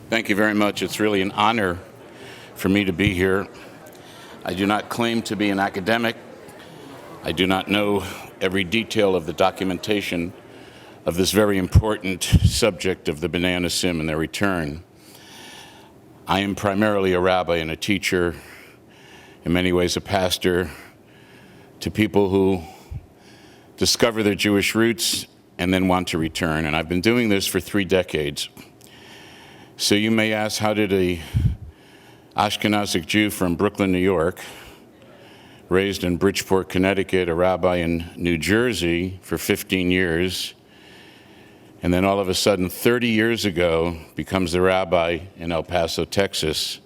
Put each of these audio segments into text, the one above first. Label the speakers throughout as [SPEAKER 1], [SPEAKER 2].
[SPEAKER 1] Thank you very much. It's really an honor for me to be here. I do not claim to be an academic. I do not know every detail of the documentation of this very important subject of the B'nai Anasim and their return. I am primarily a rabbi and a teacher, in many ways a pastor, to people who discover their Jewish roots and then want to return. And I've been doing this for 3 decades. So you may ask, how did a Ashkenazic Jew from Brooklyn, New York, raised in Bridgeport, Connecticut, a rabbi in New Jersey for 15 years, and then all of a sudden, 30 years ago, becomes the rabbi in El Paso, Texas.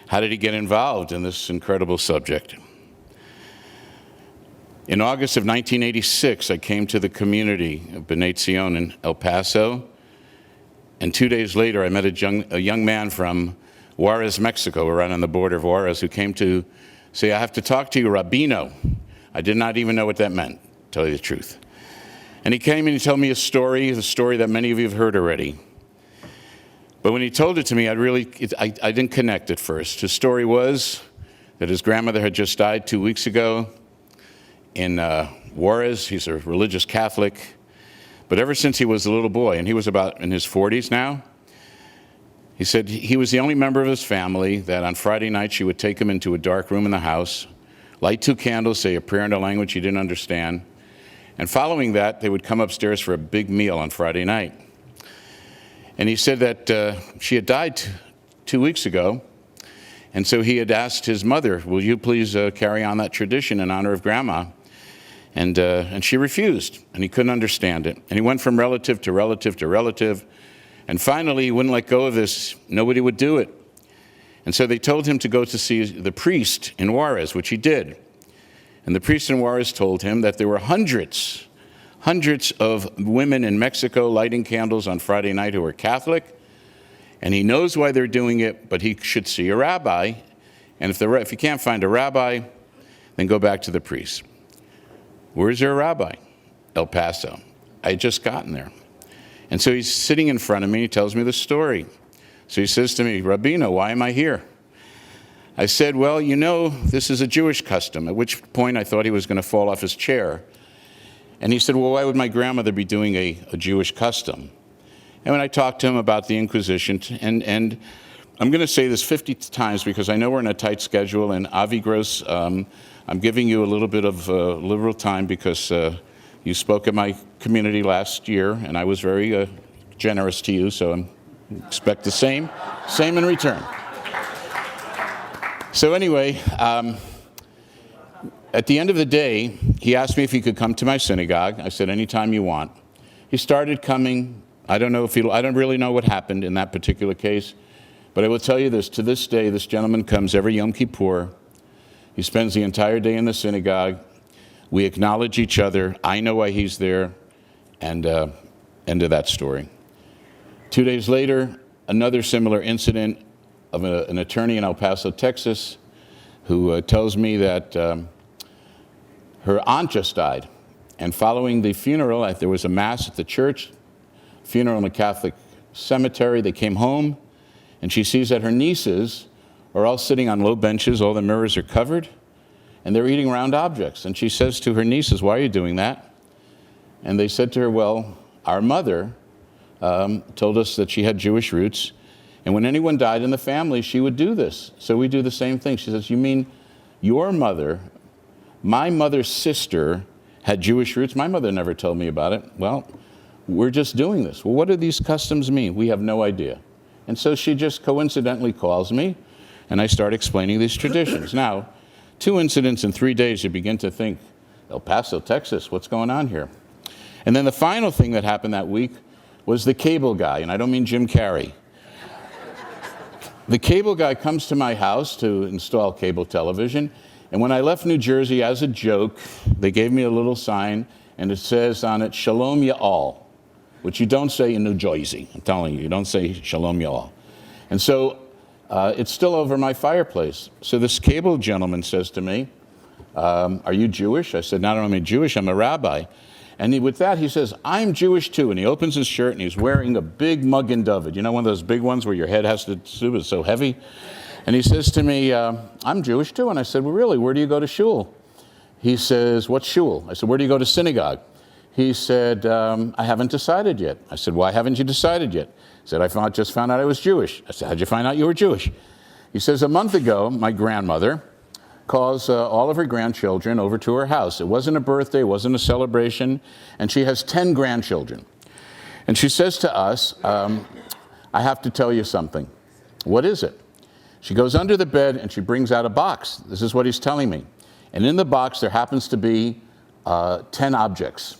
[SPEAKER 1] How did he get involved in this incredible subject? In August of 1986, I came to the community of B'nai Zion in El Paso, and 2 days later, I met a young man from Juarez, Mexico, right on the border of Juarez, who came to say, I have to talk to you, Rabbino. I did not even know what that meant, to tell you the truth. And he came and he told me a story that many of you have heard already. But when he told it to me, I didn't connect at first. His story was that his grandmother had just died 2 weeks ago in Juarez. He's a religious Catholic. But ever since he was a little boy, and he was about in his 40s now, he said he was the only member of his family that on Friday night she would take him into a dark room in the house, light 2 candles, say a prayer in a language he didn't understand, and following that, they would come upstairs for a big meal on Friday night. And he said that she had died 2 weeks ago, and so he had asked his mother, will you please carry on that tradition in honor of Grandma? And she refused, and he couldn't understand it. And he went from relative to relative to relative, and finally he wouldn't let go of this. Nobody would do it. And so they told him to go to see the priest in Juarez, which he did. And the priest in Juarez told him that there were hundreds of women in Mexico lighting candles on Friday night who were Catholic, and he knows why they're doing it, but he should see a rabbi. And if you can't find a rabbi, then go back to the priest. Where's your rabbi? El Paso. I had just gotten there. And so he's sitting in front of me, he tells me the story. So he says to me, Rabbino, why am I here? I said, well, you know, this is a Jewish custom, at which point I thought he was going to fall off his chair. And he said, well, why would my grandmother be doing a Jewish custom? And when I talked to him about the Inquisition, and I'm going to say this 50 times because I know we're in a tight schedule, and Avi Gross, I'm giving you a little bit of liberal time because you spoke at my community last year, and I was very generous to you, so I expect the same in return. So anyway, at the end of the day, he asked me if he could come to my synagogue. I said, anytime you want. He started coming. I don't really know what happened in that particular case, but I will tell you this, to this day, this gentleman comes every Yom Kippur. He spends the entire day in the synagogue. We acknowledge each other. I know why he's there, and end of that story. 2 days later, another similar incident of an attorney in El Paso, Texas, who tells me that her aunt just died. And following the funeral, there was a mass at the church, funeral in a Catholic cemetery. They came home, and she sees that her nieces are all sitting on low benches, all the mirrors are covered, and they're eating round objects. And she says to her nieces, why are you doing that? And they said to her, well, our mother told us that she had Jewish roots, and when anyone died in the family, she would do this. So we do the same thing. She says, you mean your mother, my mother's sister, had Jewish roots? My mother never told me about it. Well, we're just doing this. Well, what do these customs mean? We have no idea. And so she just coincidentally calls me, and I start explaining these traditions. Now, 2 incidents in 3 days, you begin to think, El Paso, Texas, what's going on here? And then the final thing that happened that week was the cable guy, and I don't mean Jim Carrey. The cable guy comes to my house to install cable television, and when I left New Jersey, as a joke, they gave me a little sign, and it says on it, Shalom Ya'al, which you don't say in New Jersey. I'm telling you, you don't say Shalom Ya'al. And so it's still over my fireplace. So this cable gentleman says to me, are you Jewish? I said, not only am I Jewish, I'm a rabbi. And with that, he says, I'm Jewish too. And he opens his shirt and he's wearing a big Magen David. You know, one of those big ones where your head has to do, it's so heavy. And he says to me, I'm Jewish too. And I said, well, really, where do you go to shul? He says, what's shul? I said, where do you go to synagogue? He said, I haven't decided yet. I said, why haven't you decided yet? He said, I just found out I was Jewish. I said, how'd you find out you were Jewish? He says, a month ago, my grandmother calls all of her grandchildren over to her house. It wasn't a birthday, it wasn't a celebration, and she has 10 grandchildren. And she says to us, I have to tell you something. What is it? She goes under the bed and she brings out a box. This is what he's telling me. And in the box there happens to be 10 objects.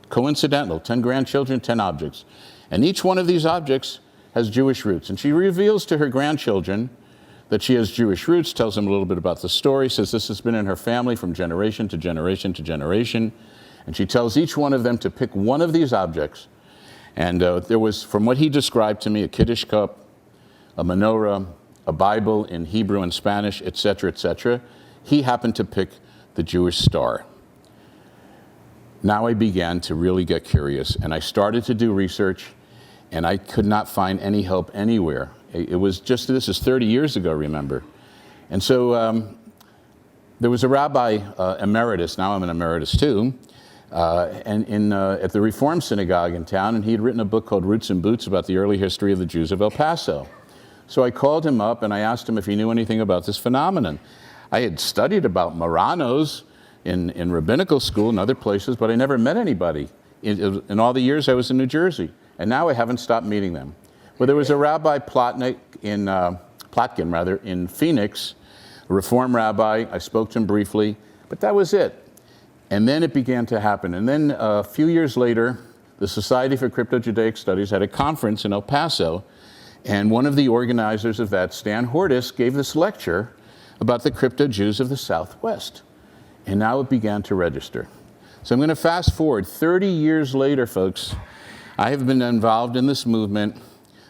[SPEAKER 1] Coincidental, 10 grandchildren, 10 objects. And each one of these objects has Jewish roots. And she reveals to her grandchildren that she has Jewish roots, tells them a little bit about the story, says this has been in her family from generation to generation to generation. And she tells each one of them to pick one of these objects. And there was, from what he described to me, a Kiddush cup, a menorah, a Bible in Hebrew and Spanish, etc., etc. He happened to pick the Jewish star. Now I began to really get curious, and I started to do research, and I could not find any help anywhere. It was just, this is 30 years ago, remember. And so there was a rabbi emeritus, now I'm an emeritus too, and at the Reform Synagogue in town, and he had written a book called Roots and Boots about the early history of the Jews of El Paso. So I called him up and I asked him if he knew anything about this phenomenon. I had studied about Marranos in rabbinical school and other places, but I never met anybody in all the years I was in New Jersey. And now I haven't stopped meeting them. Well, there was a Rabbi Plotkin in Phoenix, a Reform rabbi. I spoke to him briefly, but that was it. And then it began to happen. And then a few years later, the Society for Crypto-Judaic Studies had a conference in El Paso, and one of the organizers of that, Stan Hortis, gave this lecture about the crypto-Jews of the Southwest. And now it began to register. So I'm going to fast forward 30 years later, folks. I have been involved in this movement,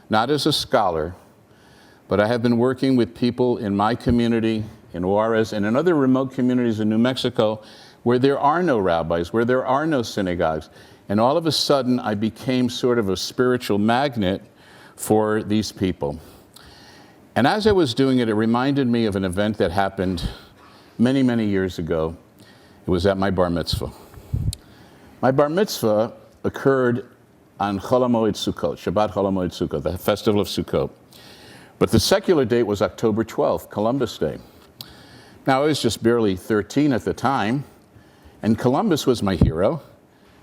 [SPEAKER 1] not as a scholar, but I have been working with people in my community, in Juarez, and in other remote communities in New Mexico, where there are no rabbis, where there are no synagogues. And all of a sudden, I became sort of a spiritual magnet for these people. And as I was doing it, it reminded me of an event that happened many, many years ago. It was at my bar mitzvah. My bar mitzvah occurred on Chol HaMoed Sukkot, Shabbat Chol HaMoed Sukkot, the festival of Sukkot. But the secular date was October 12th, Columbus Day. Now, I was just barely 13 at the time, and Columbus was my hero,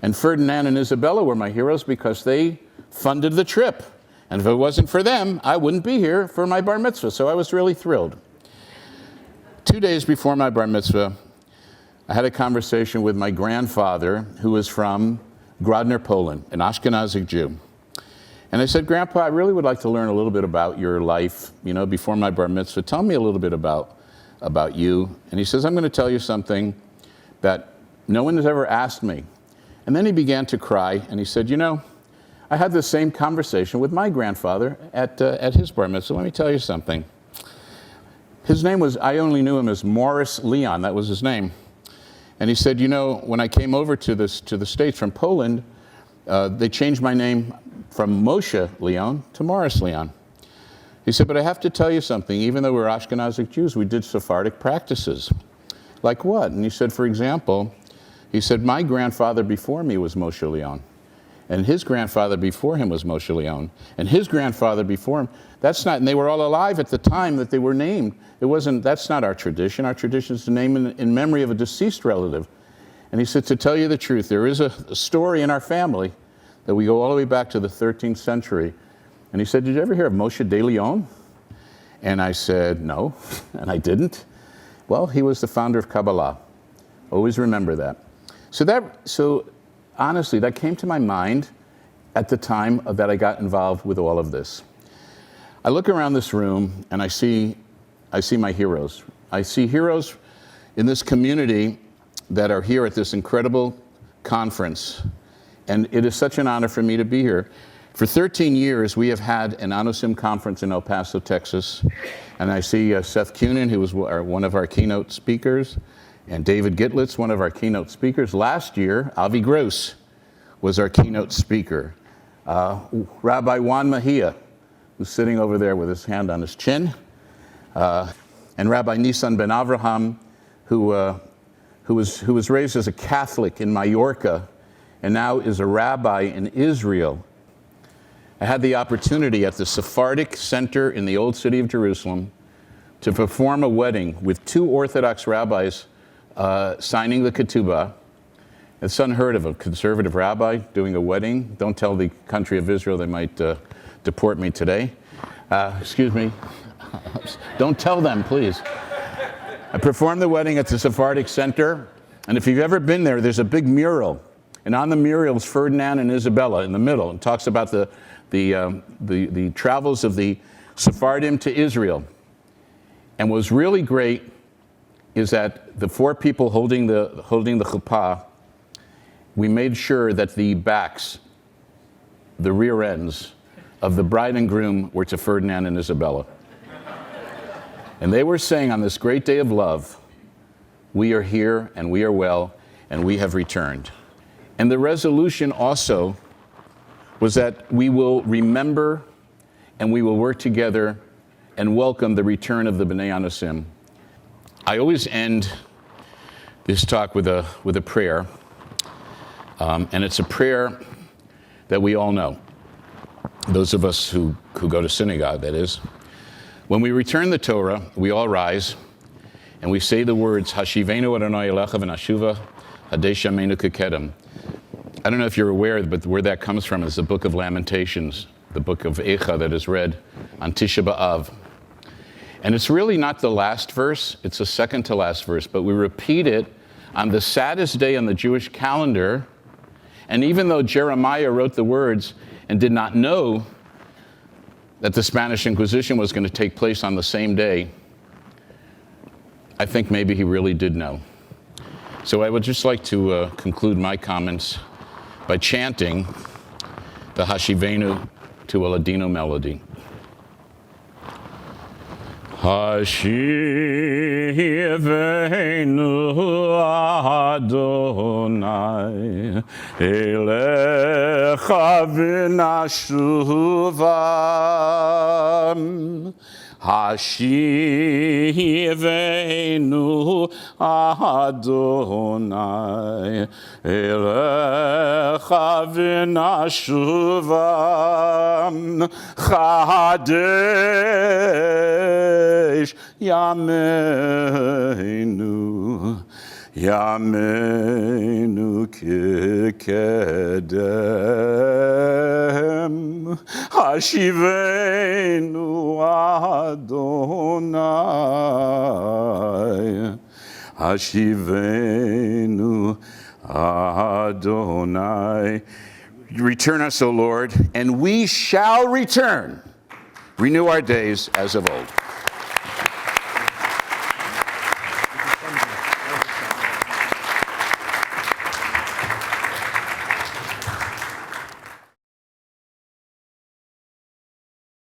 [SPEAKER 1] and Ferdinand and Isabella were my heroes because they funded the trip. And if it wasn't for them, I wouldn't be here for my bar mitzvah, so I was really thrilled. 2 days before my bar mitzvah, I had a conversation with my grandfather, who was from Grodno, Poland, an Ashkenazic Jew. And I said, Grandpa, I really would like to learn a little bit about your life, before my bar mitzvah. Tell me a little bit about you. And he says, I'm going to tell you something that no one has ever asked me. And then he began to cry, and he said, I had the same conversation with my grandfather at his bar mitzvah. Let me tell you something. His name was, I only knew him as Morris Leon, that was his name. And he said, when I came over to the States from Poland, they changed my name from Moshe Leon to Morris Leon. He said, but I have to tell you something. Even though we're Ashkenazic Jews, we did Sephardic practices. Like what? And he said, for example, my grandfather before me was Moshe Leon. And his grandfather before him was Moshe Leon. And his grandfather before him, and they were all alive at the time that they were named. That's not our tradition. Our tradition is to name in memory of a deceased relative. And he said, to tell you the truth, there is a story in our family that we go all the way back to the 13th century. And he said, did you ever hear of Moshe de Leon? And I said, no, and I didn't. Well, he was the founder of Kabbalah. Always remember that. So honestly, that came to my mind at the time that I got involved with all of this. I look around this room and I see my heroes. I see heroes in this community that are here at this incredible conference. And it is such an honor for me to be here. For 13 years, we have had an Anusim conference in El Paso, Texas. And I see Seth Kunin, who was one of our keynote speakers. and David Gitlitz, one of our keynote speakers. Last year, Avi Gross was our keynote speaker. Rabbi Juan Mejia, who's sitting over there with his hand on his chin, and Rabbi Nisan ben Avraham, who was raised as a Catholic in Mallorca and now is a rabbi in Israel. I had the opportunity at the Sephardic Center in the Old City of Jerusalem to perform a wedding with two Orthodox rabbis signing the ketubah. It's unheard of, a conservative rabbi doing a wedding. Don't tell the country of Israel, they might deport me today. Excuse me. Don't tell them, please. I performed the wedding at the Sephardic Center, and if you've ever been there, there's a big mural. And on the mural is Ferdinand and Isabella in the middle. It talks about the travels of the Sephardim to Israel. And what's really great is that the four people holding the chuppah, we made sure that the backs, the rear ends of the bride and groom were to Ferdinand and Isabella. And they were saying on this great day of love, we are here and we are well and we have returned. And the resolution also was that we will remember and we will work together and welcome the return of the B'nai Anosim. I always end this talk with a prayer, and it's a prayer that we all know. Those of us who go to synagogue, that is. When we return the Torah, we all rise and we say the words, Hashivenu Adonai Elecha v'nashuva hadei shameinu kekedem. I don't know if you're aware, but where that comes from is the book of Lamentations, the book of Eicha that is read on Tisha B'Av. And it's really not the last verse, it's the second to last verse, but we repeat it on the saddest day on the Jewish calendar. And even though Jeremiah wrote the words and did not know that the Spanish Inquisition was going to take place on the same day, I think maybe he really did know. So I would just like to conclude my comments by chanting the Hashivenu to a Ladino melody. Hashivenu Adonai Elecha v'nashuva Hashivenu Adonai Elecha v'nashuva Chadesh Yameinu Yameinu kekedem Hashivenu Adonai Hashivenu Adonai. Return us, O Lord, and we shall return. Renew our days as of old.